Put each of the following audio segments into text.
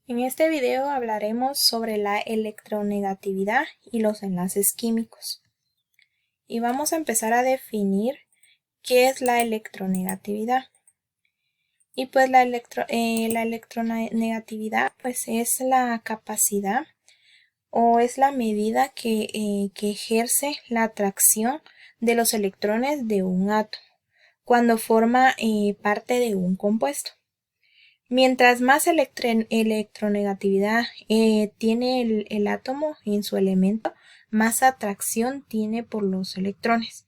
En este video hablaremos sobre la electronegatividad y los enlaces químicos. Y vamos a empezar a definir qué es la electronegatividad. Y pues la electronegatividad pues es la capacidad o es la medida que ejerce la atracción de los electrones de un átomo cuando forma parte de un compuesto. Mientras más electronegatividad tiene el átomo en su elemento, más atracción tiene por los electrones.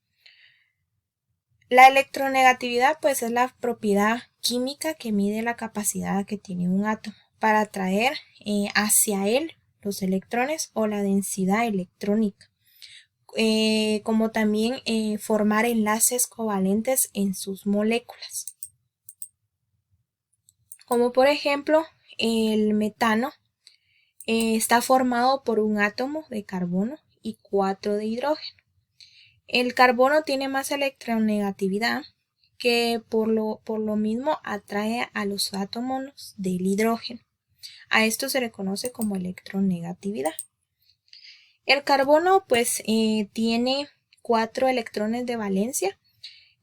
La electronegatividad pues es la propiedad química que mide la capacidad que tiene un átomo para atraer hacia él los electrones o la densidad electrónica, como también formar enlaces covalentes en sus moléculas. Como por ejemplo, el metano está formado por un átomo de carbono y 4 de hidrógeno. El carbono tiene más electronegatividad que por lo mismo atrae a los átomos del hidrógeno. A esto se le conoce como electronegatividad. El carbono pues tiene 4 electrones de valencia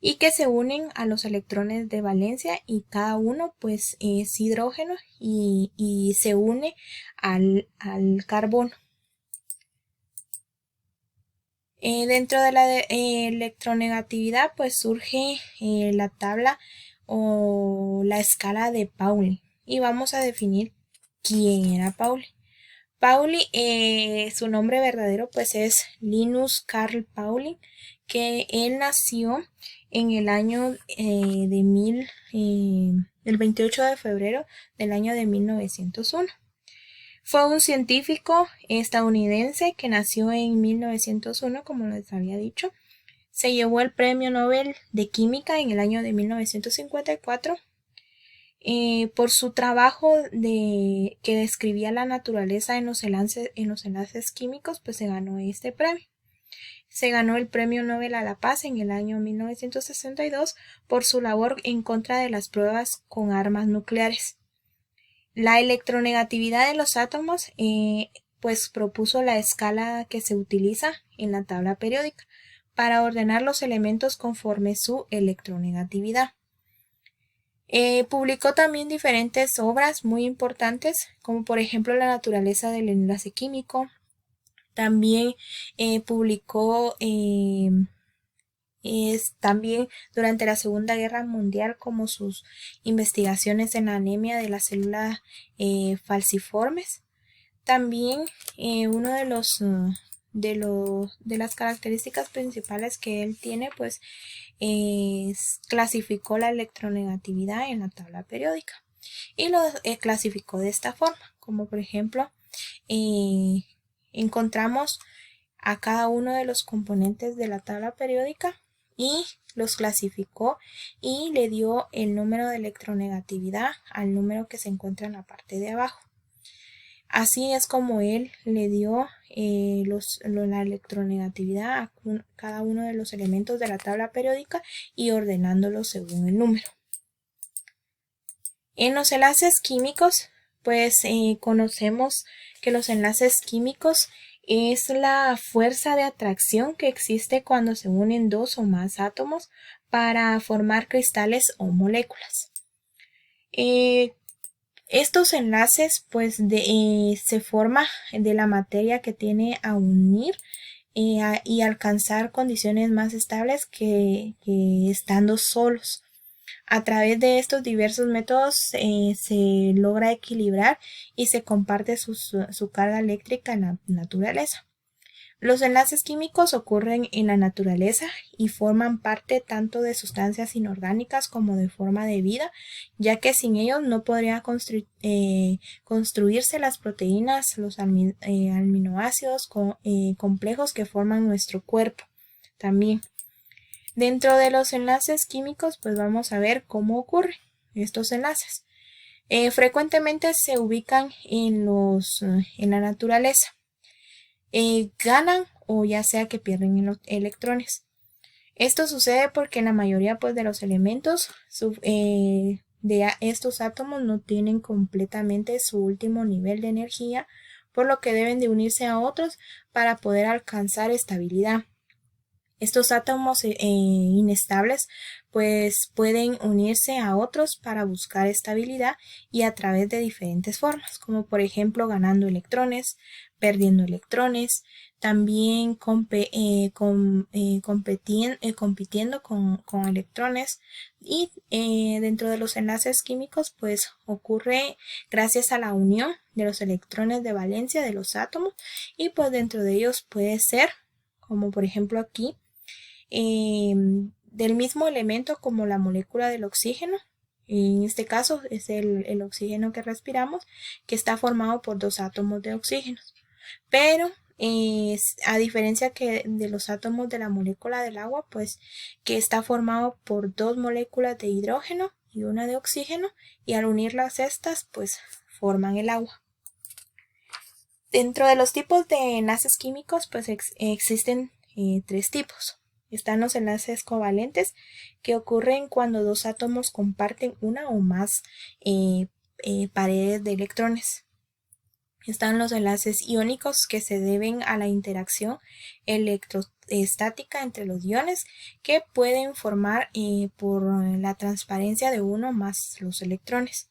y que se unen a los electrones de valencia y cada uno pues es hidrógeno y se une al carbono. Dentro de la electronegatividad pues surge la tabla o la escala de Pauli y vamos a definir quién era Pauli. Pauli, su nombre verdadero pues es Linus Carl Pauling, que él nació en el año el 28 de febrero del año de 1901. Fue un científico estadounidense que nació en 1901, como les había dicho. Se llevó el Premio Nobel de Química en el año de 1954 por su trabajo que describía la naturaleza en los enlaces químicos, pues se ganó este premio. Se ganó el Premio Nobel a la Paz en el año 1962 por su labor en contra de las pruebas con armas nucleares. La electronegatividad de los átomos pues propuso la escala que se utiliza en la tabla periódica para ordenar los elementos conforme su electronegatividad. Publicó también diferentes obras muy importantes, como por ejemplo La naturaleza del enlace químico. También publicó también durante la Segunda Guerra Mundial como sus investigaciones en la anemia de las células falciformes. También uno de las características principales que él tiene pues clasificó la electronegatividad en la tabla periódica y lo clasificó de esta forma, como por ejemplo encontramos a cada uno de los componentes de la tabla periódica y los clasificó y le dio el número de electronegatividad al número que se encuentra en la parte de abajo. Así es como él le dio la electronegatividad a cada uno de los elementos de la tabla periódica y ordenándolos según el número. En los enlaces químicos, pues conocemos que los enlaces químicos es la fuerza de atracción que existe cuando se unen dos o más átomos para formar cristales o moléculas. Estos enlaces pues se forman de la materia que tiene a unir y alcanzar condiciones más estables que estando solos. A través de estos diversos métodos se logra equilibrar y se comparte su carga eléctrica en la naturaleza. Los enlaces químicos ocurren en la naturaleza y forman parte tanto de sustancias inorgánicas como de forma de vida, ya que sin ellos no podrían construirse las proteínas, los aminoácidos complejos que forman nuestro cuerpo. También dentro de los enlaces químicos pues vamos a ver cómo ocurren estos enlaces. Frecuentemente se ubican en la naturaleza. Ganan o ya sea que pierden los electrones. Esto sucede porque la mayoría pues, de los elementos de estos átomos no tienen completamente su último nivel de energía, por lo que deben de unirse a otros para poder alcanzar estabilidad. Estos átomos inestables pues pueden unirse a otros para buscar estabilidad y a través de diferentes formas, como por ejemplo ganando electrones, perdiendo electrones, también compitiendo con electrones y dentro de los enlaces químicos pues ocurre gracias a la unión de los electrones de valencia de los átomos y pues dentro de ellos puede ser, como por ejemplo aquí, del mismo elemento como la molécula del oxígeno. En este caso es el oxígeno que respiramos, que está formado por dos átomos de oxígeno. Pero a diferencia que de los átomos de la molécula del agua, pues que está formado por dos moléculas de hidrógeno y una de oxígeno, y al unirlas estas, pues forman el agua. Dentro de los tipos de enlaces químicos, pues existen tres tipos. Están los enlaces covalentes, que ocurren cuando dos átomos comparten una o más paredes de electrones. Están los enlaces iónicos, que se deben a la interacción electrostática entre los iones, que pueden formar por la transparencia de uno más los electrones.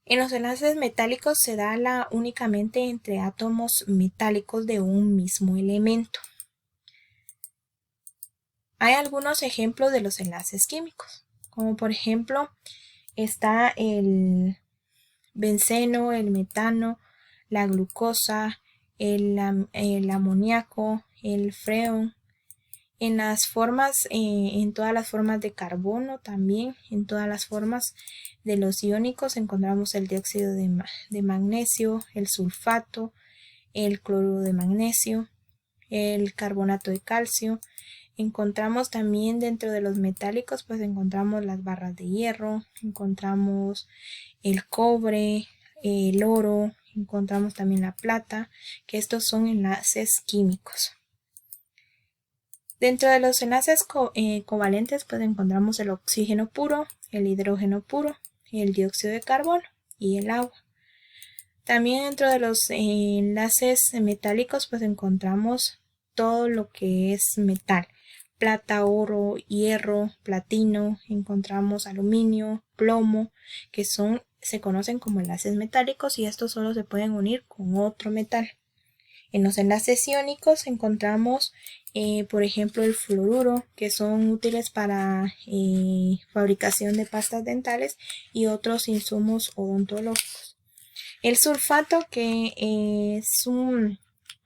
En los enlaces metálicos se da únicamente entre átomos metálicos de un mismo elemento. Hay algunos ejemplos de los enlaces químicos, como por ejemplo está el benceno, el metano, la glucosa, el amoníaco, el freón. En todas las formas de carbono también, en todas las formas de los iónicos encontramos el dióxido de magnesio, el sulfato, el cloruro de magnesio, el carbonato de calcio. Encontramos también dentro de los metálicos, pues encontramos las barras de hierro, encontramos el cobre, el oro, encontramos también la plata, que estos son enlaces químicos. Dentro de los enlaces covalentes pues encontramos el oxígeno puro, el hidrógeno puro, el dióxido de carbono y el agua. También dentro de los enlaces metálicos pues encontramos todo lo que es metal: plata, oro, hierro, platino, encontramos aluminio, plomo, que se conocen como enlaces metálicos, y estos solo se pueden unir con otro metal. En los enlaces iónicos encontramos, por ejemplo, el fluoruro, que son útiles para fabricación de pastas dentales y otros insumos odontológicos. El sulfato, que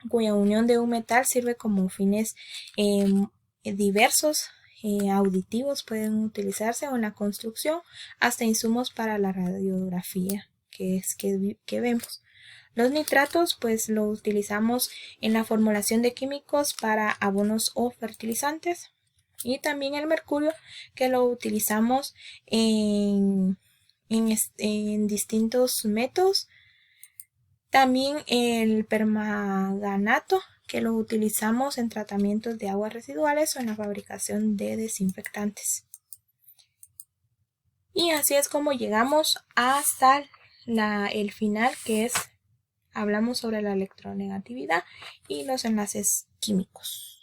cuya unión de un metal sirve como fines diversos, auditivos, pueden utilizarse, o en la construcción, hasta insumos para la radiografía que vemos. Los nitratos pues lo utilizamos en la formulación de químicos para abonos o fertilizantes, y también el mercurio, que lo utilizamos en distintos métodos. También el permanganato, que lo utilizamos en tratamientos de aguas residuales o en la fabricación de desinfectantes. Y así es como llegamos hasta el final, que es: hablamos sobre la electronegatividad y los enlaces químicos.